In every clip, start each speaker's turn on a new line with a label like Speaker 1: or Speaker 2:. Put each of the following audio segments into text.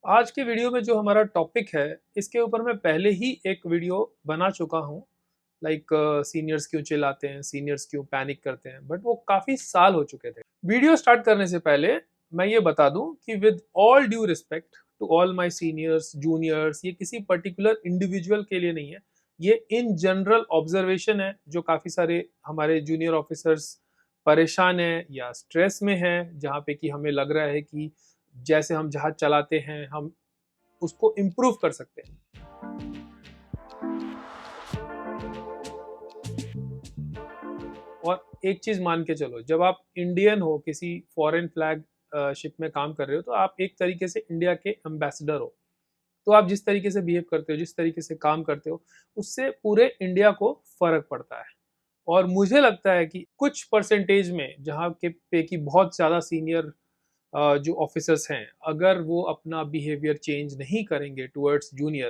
Speaker 1: आज के वीडियो में जो हमारा टॉपिक है, इसके ऊपर मैं पहले ही एक वीडियो बना चुका हूँ। लाइक सीनियर्स क्यों चिल्लाते हैं, सीनियर्स क्यों पैनिक करते हैं, बट वो काफ़ी साल हो चुके थे। वीडियो स्टार्ट करने से पहले मैं ये बता दूं कि with all due respect to all my seniors, juniors, ये किसी पर्टिकुलर इंडिविजुअल के लिए नहीं है। ये इन जनरल ऑब्जर्वेशन है जो काफ़ी सारे हमारे जूनियर ऑफिसर्स परेशान हैं या स्ट्रेस में हैं, जहाँ पे कि हमें लग रहा है कि जैसे हम जहाज चलाते हैं हम उसको इम्प्रूव कर सकते हैं। और एक चीज मान के चलो, जब आप इंडियन हो, किसी फॉरेन फ्लैग शिप में काम कर रहे हो, तो आप एक तरीके से इंडिया के एम्बेसडर हो। तो आप जिस तरीके से बिहेव करते हो, जिस तरीके से काम करते हो, उससे पूरे इंडिया को फर्क पड़ता है। और मुझे लगता है कि कुछ परसेंटेज में जहाँ के पे की बहुत ज़्यादा सीनियर जो ऑफिसर्स हैं, अगर वो अपना बिहेवियर चेंज नहीं करेंगे टुवर्ड्स जूनियर,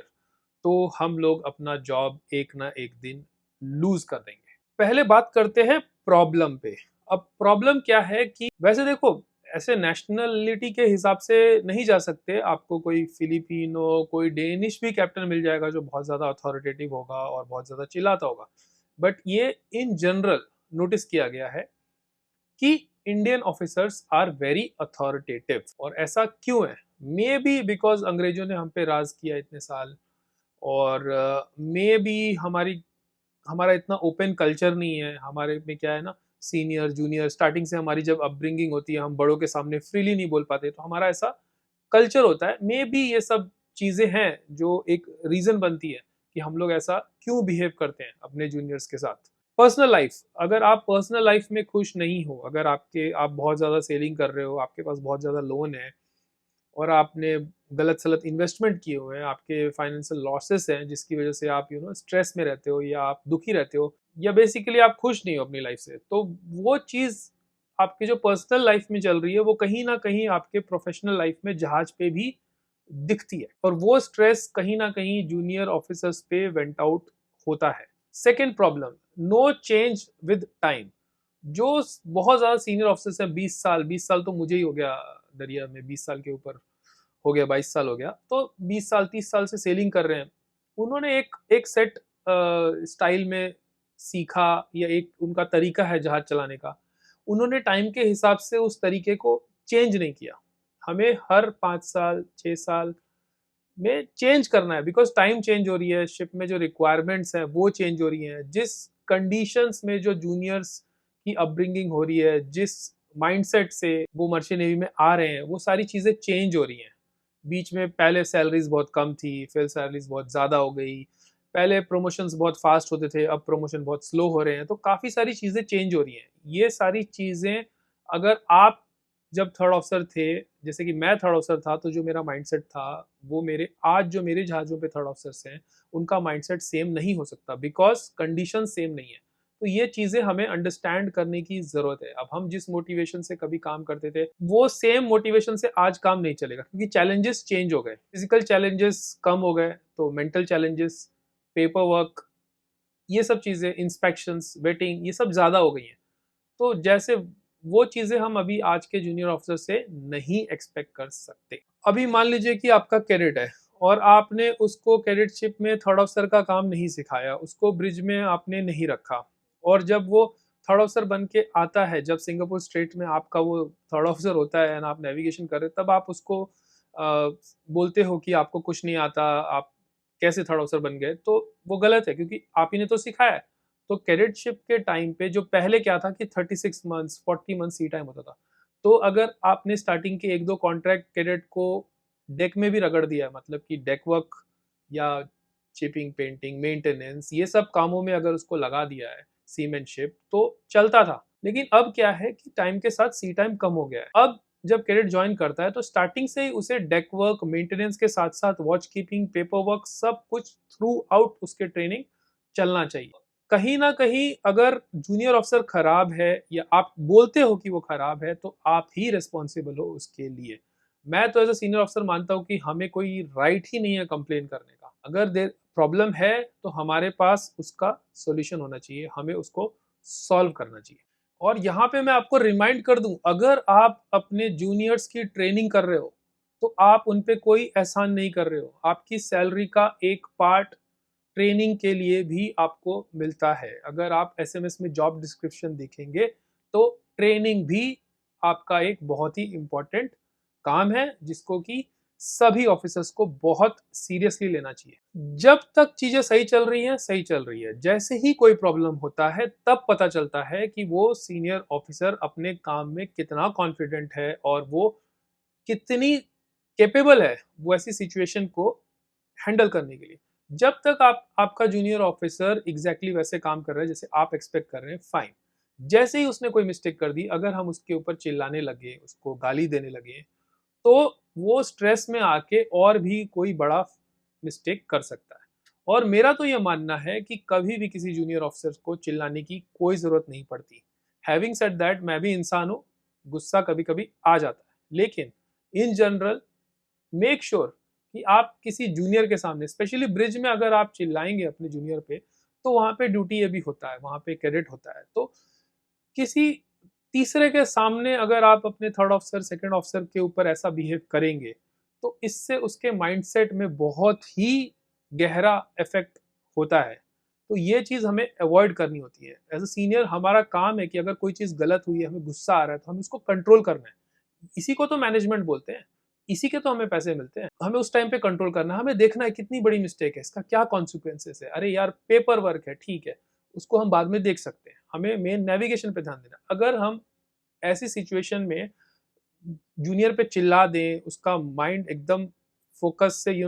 Speaker 1: तो हम लोग अपना जॉब एक ना एक दिन लूज कर देंगे। पहले बात करते हैं प्रॉब्लम पे। अब प्रॉब्लम क्या है कि वैसे देखो, ऐसे नेशनलिटी के हिसाब से नहीं जा सकते। आपको कोई फिलिपिनो, कोई डेनिश भी कैप्टन मिल जाएगा जो बहुत ज़्यादा अथॉरिटेटिव होगा और बहुत ज़्यादा चिल्लाता होगा। बट ये इन जनरल नोटिस किया गया है कि Indian officers are very authoritative. और ऐसा क्यों है? मे बी बिकॉज अंग्रेजों ने हम पे राज किया इतने साल, और मे बी हमारा इतना ओपन कल्चर नहीं है। हमारे में क्या है ना, सीनियर जूनियर, स्टार्टिंग से हमारी जब अपब्रिंगिंग होती है, हम बड़ों के सामने फ्रीली नहीं बोल पाते, तो हमारा ऐसा कल्चर होता है। मे बी ये सब चीजें हैं जो एक रीजन बनती है कि हम लोग ऐसा क्यों बिहेव करते हैं अपने जूनियर्स के साथ। पर्सनल लाइफ, अगर आप पर्सनल लाइफ में खुश नहीं हो, अगर आप बहुत ज़्यादा सेलिंग कर रहे हो, आपके पास बहुत ज़्यादा लोन है, और आपने गलत सलत इन्वेस्टमेंट किए हुए हैं, आपके फाइनेंशियल लॉसेस हैं जिसकी वजह से आप स्ट्रेस में रहते हो या आप दुखी रहते हो, या बेसिकली आप खुश नहीं हो अपनी लाइफ से, तो वो चीज़ आपकी जो पर्सनल लाइफ में चल रही है, वो कहीं ना कहीं आपके प्रोफेशनल लाइफ में जहाज पे भी दिखती है। और वो स्ट्रेस कहीं ना कहीं जूनियर ऑफिसर्स पे वेंट आउट होता है। Second problem, no change with time. जो बहुत ज़्यादा सीनियर ऑफिसर्स हैं, 20 साल, 20 साल तो मुझे ही हो गया दरिया में, 20 साल के ऊपर हो गया, 22 साल हो गया, तो 20 साल 30 साल से सेलिंग कर रहे हैं। उन्होंने एक एक सेट स्टाइल में सीखा, या एक उनका तरीका है जहाज चलाने का। उन्होंने टाइम के हिसाब से उस तरीके को चेंज नहीं किया। हमें हर 5 साल 6 साल में चेंज करना है, बिकॉज टाइम चेंज हो रही है, शिप में जो रिक्वायरमेंट्स हैं वो चेंज हो रही हैं, जिस कंडीशंस में जो जूनियर्स की अपब्रिंगिंग हो रही है, जिस माइंडसेट से वो मर्चेंट नेवी में आ रहे हैं, वो सारी चीज़ें चेंज हो रही हैं। बीच में पहले सैलरीज बहुत कम थी, फिर सैलरीज बहुत ज़्यादा हो गई। पहले प्रमोशंस बहुत फास्ट होते थे, अब प्रमोशन बहुत स्लो हो रहे हैं। तो काफ़ी सारी चीज़ें चेंज हो रही हैं। ये सारी चीज़ें, अगर आप जब थर्ड ऑफिसर थे, जैसे कि मैं थर्ड ऑफिसर था, तो जो मेरा माइंडसेट था, वो मेरे आज जो मेरे जहाज़ों पे थर्ड ऑफिसर्स हैं, उनका माइंडसेट सेम नहीं हो सकता, बिकॉज कंडीशन सेम नहीं है। तो ये चीज़ें हमें अंडरस्टैंड करने की ज़रूरत है। अब हम जिस मोटिवेशन से कभी काम करते थे, वो सेम मोटिवेशन से आज काम नहीं चलेगा, क्योंकि चैलेंजेस चेंज हो गए। फिजिकल चैलेंजेस कम हो गए, तो मेंटल चैलेंजेस, पेपर वर्क, ये सब चीज़ें, इंस्पेक्शंस, वेटिंग, ये सब ज़्यादा हो गई हैं। तो जैसे वो चीज़ें हम अभी आज के जूनियर ऑफिसर से नहीं एक्सपेक्ट कर सकते। अभी मान लीजिए कि आपका कैडेट है, और आपने उसको कैडेटशिप में थर्ड ऑफिसर का काम नहीं सिखाया, उसको ब्रिज में आपने नहीं रखा, और जब वो थर्ड ऑफिसर बन के आता है, जब सिंगापुर स्ट्रेट में आपका वो थर्ड ऑफिसर होता है और आप नेविगेशन कर रहे हैं, तब आप उसको बोलते हो कि आपको कुछ नहीं आता, आप कैसे थर्ड ऑफिसर बन गए, तो वो गलत है, क्योंकि आप ही ने तो सिखाया है। तो कैडेटशिप के टाइम पे जो पहले क्या था कि 36 मंथ्स 40 मंथ्स सी टाइम होता था। तो अगर आपने स्टार्टिंग के एक दो कॉन्ट्रैक्ट कैडेट को डेक में भी रगड़ दिया, मतलब कि डेक वर्क या चिपिंग, पेंटिंग, मेंटेनेंस, ये सब कामों में अगर उसको लगा दिया है, सीमेंटशिप, तो चलता था। लेकिन अब क्या है कि टाइम के साथ सी टाइम कम हो गया है। अब जब कैडेट ज्वाइन करता है, तो स्टार्टिंग से ही उसे डेक वर्क, मेंटेनेंस के साथ साथ वॉच कीपिंग, पेपर वर्क, सब कुछ थ्रू आउट उसके ट्रेनिंग चलना चाहिए। कहीं ना कहीं अगर जूनियर ऑफिसर खराब है, या आप बोलते हो कि वो खराब है, तो आप ही रिस्पॉन्सिबल हो उसके लिए। मैं तो एज अ सीनियर ऑफिसर मानता हूँ कि हमें कोई राइट ही नहीं है कंप्लेन करने का। अगर देर प्रॉब्लम है, तो हमारे पास उसका सॉल्यूशन होना चाहिए, हमें उसको सॉल्व करना चाहिए। और यहाँ पे मैं आपको रिमाइंड कर दूं, अगर आप अपने जूनियर्स की ट्रेनिंग कर रहे हो, तो आप उन पे कोई एहसान नहीं कर रहे हो। आपकी सैलरी का एक पार्ट ट्रेनिंग के लिए भी आपको मिलता है। अगर आप एसएमएस में जॉब डिस्क्रिप्शन देखेंगे तो ट्रेनिंग भी आपका एक बहुत ही इम्पोर्टेंट काम है, जिसको कि सभी ऑफिसर्स को बहुत सीरियसली लेना चाहिए। जब तक चीजें सही चल रही हैं, सही चल रही है, जैसे ही कोई प्रॉब्लम होता है तब पता चलता है कि वो सीनियर ऑफिसर अपने काम में कितना कॉन्फिडेंट है और वो कितनी कैपेबल है वो ऐसी सिचुएशन को हैंडल करने के लिए। जब तक आपका जूनियर ऑफिसर एग्जैक्टली वैसे काम कर रहा है जैसे आप एक्सपेक्ट कर रहे हैं, फाइन। जैसे ही उसने कोई मिस्टेक कर दी, अगर हम उसके ऊपर चिल्लाने लगे, उसको गाली देने लगे, तो वो स्ट्रेस में आके और भी कोई बड़ा मिस्टेक कर सकता है। और मेरा तो ये मानना है कि कभी भी किसी जूनियर ऑफिसर को चिल्लाने की कोई जरूरत नहीं पड़ती। हैविंग सेड दैट, मैं भी इंसान हूँ, गुस्सा कभी कभी आ जाता है, लेकिन इन जनरल मेक श्योर कि आप किसी जूनियर के सामने, स्पेशली ब्रिज में अगर आप चिल्लाएंगे अपने जूनियर पे, तो वहां पे ड्यूटी ये भी होता है, वहां पे कैडेट होता है, तो किसी तीसरे के सामने अगर आप अपने थर्ड ऑफिसर सेकंड ऑफिसर के ऊपर ऐसा बिहेव करेंगे, तो इससे उसके माइंडसेट में बहुत ही गहरा इफेक्ट होता है। तो ये चीज हमें अवॉइड करनी होती है। एज अ सीनियर हमारा काम है कि अगर कोई चीज गलत हुई है, हमें गुस्सा आ रहा है, तो हमें उसको कंट्रोल करना है। इसी को तो मैनेजमेंट बोलते हैं, इसी के तो हमें पैसे मिलते हैं। हमें उस टाइम पे कंट्रोल करना है, हमें देखना है कितनी बड़ी मिस्टेक है, इसका क्या कॉन्सिक्वेंसेस है। अरे यार पेपर वर्क है, ठीक है, उसको हम बाद में देख सकते हैं, हमें मेन नेविगेशन पे ध्यान देना। अगर हम ऐसी सिचुएशन में जूनियर पे चिल्ला दें, उसका माइंड एकदम फोकस से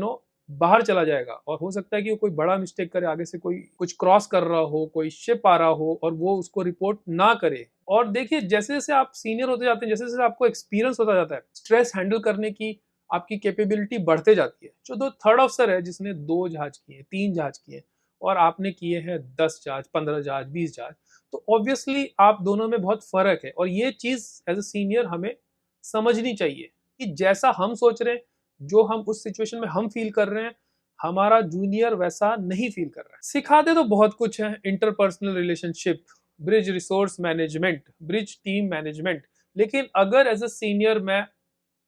Speaker 1: बाहर चला जाएगा, और हो सकता है कि वो कोई बड़ा मिस्टेक करे, आगे से कोई कुछ क्रॉस कर रहा हो, कोई शिप आ रहा हो और वो उसको रिपोर्ट ना करे। और देखिए, जैसे जैसे आप सीनियर होते जाते हैं, जैसे जैसे आपको एक्सपीरियंस होता जाता है, स्ट्रेस हैंडल करने की आपकी कैपेबिलिटी बढ़ते जाती है। जो दो थर्ड ऑफिसर है जिसने 2 जहाज किए, 3 जहाज किए, और आपने किए हैं 10 जहाज, 15 जहाज, 20 जहाज, तो ऑब्वियसली आप दोनों में बहुत फर्क है। और ये चीज एज अ सीनियर हमें समझनी चाहिए कि जैसा हम सोच रहे हैं, जो हम उस सिचुएशन में हम फील कर रहे हैं, हमारा जूनियर वैसा नहीं फील कर रहा है। सिखाते तो बहुत कुछ है, interpersonal relationship, bridge resource management, bridge team management, लेकिन अगर एज अ सीनियर मैं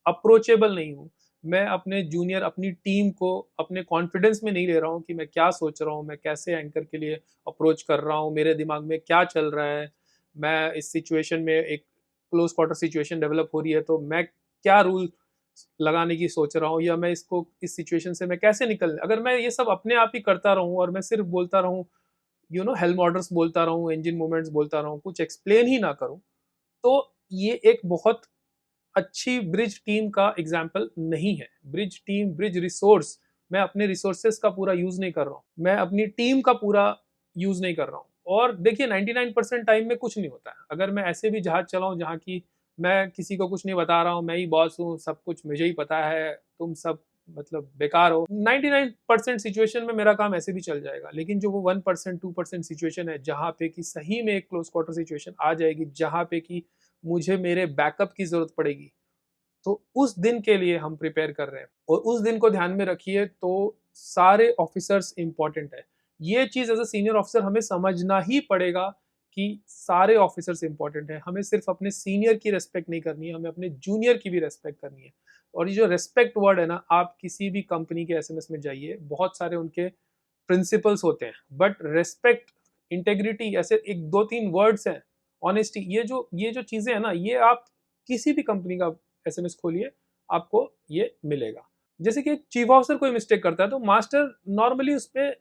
Speaker 1: अप्रोचेबल नहीं हूँ, मैं अपने जूनियर, अपनी टीम को अपने कॉन्फिडेंस में नहीं ले रहा हूँ कि मैं क्या सोच रहा हूँ, मैं कैसे एंकर के लिए अप्रोच कर रहा हूँ, मेरे दिमाग में क्या चल रहा है, मैं इस सिचुएशन में, एक क्लोज क्वार्टर सिचुएशन डेवलप हो रही है तो मैं क्या रूल लगाने की सोच रहा हूँ, या मैं इसको, इस सिचुएशन से मैं कैसे निकल, अगर मैं ये सब अपने आप ही करता रहूँ और मैं सिर्फ बोलता रहूँ, हेल्म ऑर्डर्स बोलता रहूँ, इंजन मूवमेंट्स बोलता रहूँ, कुछ एक्सप्लेन ही ना करूँ, तो ये एक बहुत अच्छी ब्रिज टीम का एग्जाम्पल नहीं है। ब्रिज टीम, ब्रिज रिसोर्स, मैं अपने रिसोर्सेस का पूरा यूज नहीं कर रहा हूँ, मैं अपनी टीम का पूरा यूज नहीं कर रहा हूँ। और देखिए 99% टाइम में कुछ नहीं होता है। अगर मैं ऐसे भी जहाज चलाऊं जहाँ की मैं किसी को कुछ नहीं बता रहा हूँ, मैं ही बॉस हूँ, सब कुछ मुझे ही पता है, तुम सब मतलब बेकार हो, 99% सिचुएशन में मेरा काम ऐसे भी चल जाएगा। लेकिन जो वो 1% 2% सिचुएशन है जहाँ पे कि सही में एक क्लोज क्वार्टर सिचुएशन आ जाएगी, जहाँ पे कि मुझे मेरे बैकअप की जरूरत पड़ेगी, तो उस दिन के लिए हम प्रिपेयर कर रहे हैं। और उस दिन को ध्यान में रखिए, तो सारे ऑफिसर्स इंपॉर्टेंट है। ये चीज एज अ सीनियर ऑफिसर हमें समझना ही पड़ेगा कि सारे ऑफिसर्स इंपॉर्टेंट है। हमें सिर्फ अपने सीनियर की रेस्पेक्ट नहीं करनी है, हमें अपने जूनियर की भी रेस्पेक्ट करनी है। और ये जो रेस्पेक्ट वर्ड है ना, आप किसी भी कंपनी के एसएमएस में जाइए, बहुत सारे उनके प्रिंसिपल्स होते हैं, बट रेस्पेक्ट, इंटेग्रिटी, ऐसे एक दो तीन वर्ड्स हैं, ऑनेस्टी, ये जो चीजें हैं ना, ये आप किसी भी कंपनी का एसएमएस खोलिए, आपको ये मिलेगा। जैसे कि एक चीफ ऑफिसर कोई मिस्टेक करता है तो मास्टर नॉर्मली उस पर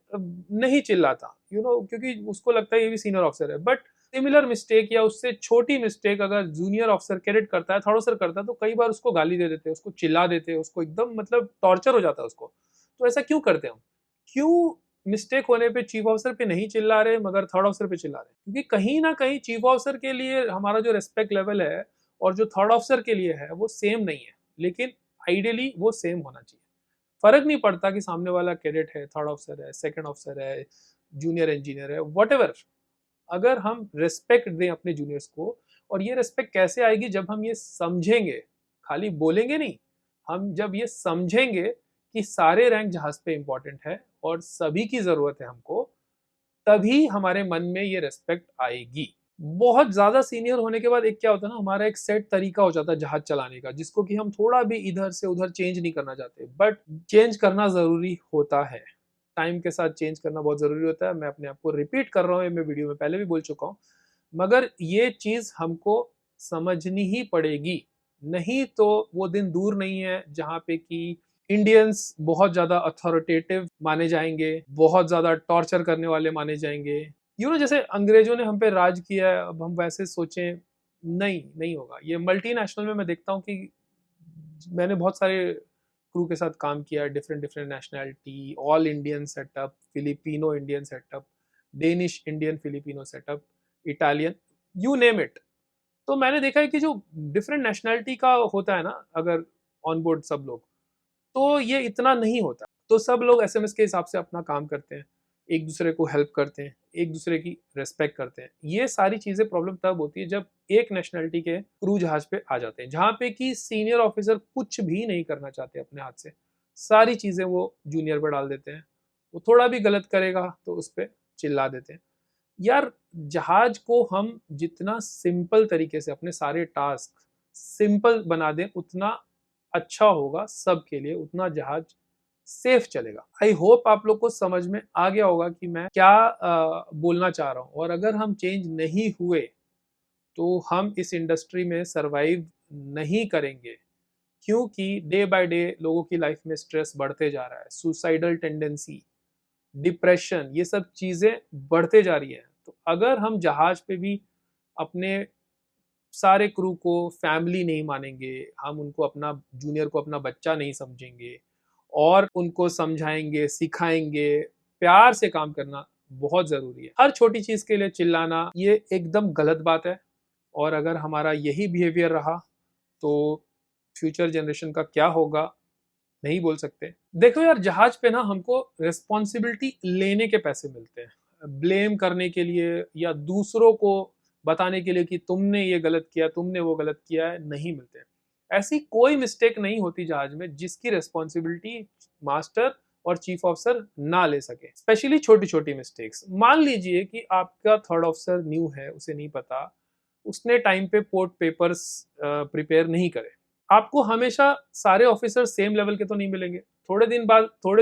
Speaker 1: नहीं चिल्लाता, क्योंकि उसको लगता है ये भी सीनियर ऑफिसर है। बट सिमिलर मिस्टेक या उससे छोटी मिस्टेक अगर जूनियर ऑफिसर कैडेट करता है, थर्ड ऑफिसर करता है, तो कई बार उसको गाली दे देते हैं, उसको चिल्ला देते हैं, उसको एकदम मतलब टॉर्चर हो जाता है उसको। तो ऐसा क्यों करते हैं हम? क्यों मिस्टेक होने पे चीफ ऑफिसर पे नहीं चिल्ला रहे मगर थर्ड ऑफिसर पे चिल्ला रहे? क्योंकि कहीं ना कहीं चीफ ऑफिसर के लिए हमारा जो रेस्पेक्ट लेवल है और जो थर्ड ऑफिसर के लिए है वो सेम नहीं है, लेकिन आइडियली वो सेम होना चाहिए। फर्क नहीं पड़ता कि सामने वाला कैडेट है, थर्ड ऑफिसर है, सेकंड ऑफिसर है, जूनियर इंजीनियर है, वट, अगर हम रेस्पेक्ट दें अपने जूनियर्स को। और ये रेस्पेक्ट कैसे आएगी? जब हम ये समझेंगे, खाली बोलेंगे नहीं, हम जब ये समझेंगे कि सारे रैंक जहाज पे इंपॉर्टेंट है और सभी की जरूरत है हमको, तभी हमारे मन में ये रेस्पेक्ट आएगी। बहुत ज़्यादा सीनियर होने के बाद एक क्या होता है ना, हमारा एक सेट तरीका हो जाता है जहाज़ चलाने का, जिसको कि हम थोड़ा भी इधर से उधर चेंज नहीं करना चाहते। बट चेंज करना ज़रूरी होता है। टाइम के साथ चेंज करना बहुत ज़रूरी होता है। मैं अपने आप को रिपीट कर रहा हूँ, ये मैं वीडियो में पहले भी बोल चुका हूँ। मगर ये चीज़ हमको समझनी ही पड़ेगी। नहीं तो वो दिन दूर नहीं है जहाँ पे कि इंडियंस बहुत ज़्यादा अथॉरिटेटिव माने जाएँगे, बहुत ज़्यादा टॉर्चर करने वाले माने जाएँगे। जैसे अंग्रेजों ने हम पे राज किया है, अब हम वैसे सोचें, नहीं, नहीं होगा। ये मल्टीनेशनल में मैं देखता हूँ कि मैंने बहुत सारे क्रू के साथ काम किया है, different different nationality, all Indian setup, Filipino Indian setup, Danish Indian Filipino setup, Italian, you name it. तो मैंने देखा है कि जो डिफरेंट नेशनैलिटी का होता है ना, अगर ऑन बोर्ड सब लोग, तो ये इतना नहीं होता। तो सब लोग एसएमएस के हिसाब से अपना काम करते हैं, एक दूसरे को हेल्प करते हैं, एक दूसरे की रिस्पेक्ट करते हैं। ये सारी चीज़ें प्रॉब्लम तब होती है जब एक नेशनैलिटी के क्रू जहाज़ पे आ जाते हैं, जहाँ पे कि सीनियर ऑफिसर कुछ भी नहीं करना चाहते अपने हाथ से। सारी चीज़ें वो जूनियर पे डाल देते हैं। वो थोड़ा भी गलत करेगा तो उस पे चिल्ला देते हैं। यार, जहाज को हम जितना सिंपल तरीके से अपने सारे टास्क सिंपल बना दें, उतना अच्छा होगा सबके लिए, उतना जहाज सेफ चलेगा। आई होप आप लोग को समझ में आ गया होगा कि मैं क्या बोलना चाह रहा हूँ। और अगर हम चेंज नहीं हुए तो हम इस इंडस्ट्री में सरवाइव नहीं करेंगे, क्योंकि डे बाय डे लोगों की लाइफ में स्ट्रेस बढ़ते जा रहा है, सुसाइडल टेंडेंसी, डिप्रेशन, ये सब चीज़ें बढ़ते जा रही हैं। तो अगर हम जहाज पे भी अपने सारे क्रू को फैमिली नहीं मानेंगे, हम उनको अपना जूनियर को अपना बच्चा नहीं समझेंगे और उनको समझाएंगे, सिखाएंगे, प्यार से काम करना बहुत ज़रूरी है। हर छोटी चीज़ के लिए चिल्लाना ये एकदम गलत बात है। और अगर हमारा यही बिहेवियर रहा तो फ्यूचर जनरेशन का क्या होगा, नहीं बोल सकते। देखो यार, जहाज पे ना हमको रिस्पॉन्सिबिलिटी लेने के पैसे मिलते हैं, ब्लेम करने के लिए या दूसरों को बताने के लिए कि तुमने ये गलत किया, तुमने वो गलत किया है, नहीं मिलते। ऐसी कोई मिस्टेक नहीं होती जहाज में जिसकी रिस्पॉन्सिबिलिटी मास्टर और चीफ ऑफिसर ना ले सके। स्पेशली छोटी छोटी मिस्टेक्स, मान लीजिए कि आपका थर्ड ऑफिसर न्यू है, उसे नहीं पता, उसने टाइम पे पोर्ट पेपर्स प्रिपेयर नहीं करे। आपको हमेशा सारे ऑफिसर सेम लेवल के तो नहीं मिलेंगे। थोड़े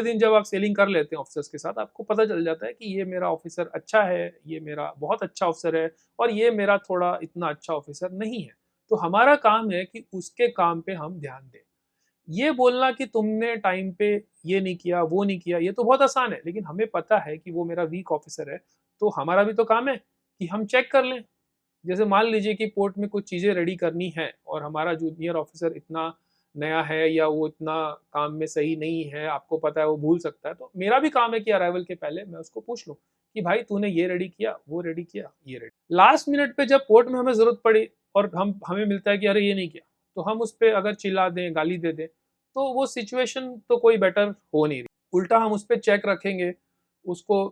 Speaker 1: दिन जब आप सेलिंग कर लेते हैं ऑफिसर्स के साथ, आपको पता चल जाता है कि ये मेरा ऑफिसर अच्छा है, ये मेरा बहुत अच्छा ऑफिसर है, और ये मेरा थोड़ा इतना अच्छा ऑफिसर नहीं है। तो हमारा काम है कि उसके काम पे हम ध्यान दें। ये बोलना कि तुमने टाइम पे ये नहीं किया, वो नहीं किया, ये तो बहुत आसान है, लेकिन हमें पता है कि वो मेरा वीक ऑफिसर है, तो हमारा भी तो काम है कि हम चेक कर लें। जैसे मान लीजिए कि पोर्ट में कुछ चीज़ें रेडी करनी है और हमारा जूनियर ऑफिसर इतना नया है या वो इतना काम में सही नहीं है, आपको पता है वो भूल सकता है, तो मेरा भी काम है कि अराइवल के पहले मैं उसको पूछ लूँ कि भाई तूने ये रेडी किया, वो रेडी किया, ये रेडी। लास्ट मिनट पे जब पोर्ट में हमें ज़रूरत पड़ी और हमें मिलता है कि अरे ये नहीं किया, तो हम उस पर अगर चिल्ला दें, गाली दे दें, तो वो सिचुएशन तो कोई बेटर हो नहीं रही। उल्टा हम उस पर चेक रखेंगे, उसको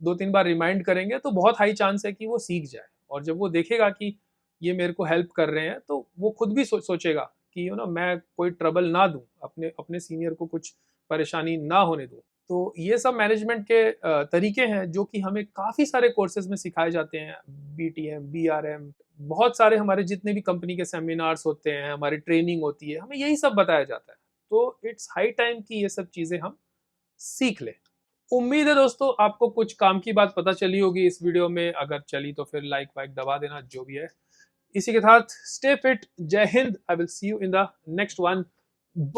Speaker 1: 2-3 बार रिमाइंड करेंगे, तो बहुत हाई चांस है कि वो सीख जाए। और जब वो देखेगा कि ये मेरे को हेल्प कर रहे हैं, तो वो खुद भी सोचेगा कि मैं कोई ट्रबल ना दूं, अपने अपने सीनियर को कुछ परेशानी ना होने दूं। तो ये सब मैनेजमेंट के तरीके हैं जो कि हमें काफ़ी सारे कोर्सेज में सिखाए जाते हैं। बीटीएम, बीआरएम, बहुत सारे हमारे जितने भी कंपनी के सेमिनार्स होते हैं, हमारी ट्रेनिंग होती है, हमें यही सब बताया जाता है। तो इट्स हाई टाइम कि ये सब चीज़ें हम सीख लें। उम्मीद है दोस्तों आपको कुछ काम की बात पता चली होगी इस वीडियो में। अगर चली तो फिर लाइक वाइक दबा देना, जो भी है। इसी के साथ स्टे फिट, जय Hind. I will see you in the next one. बू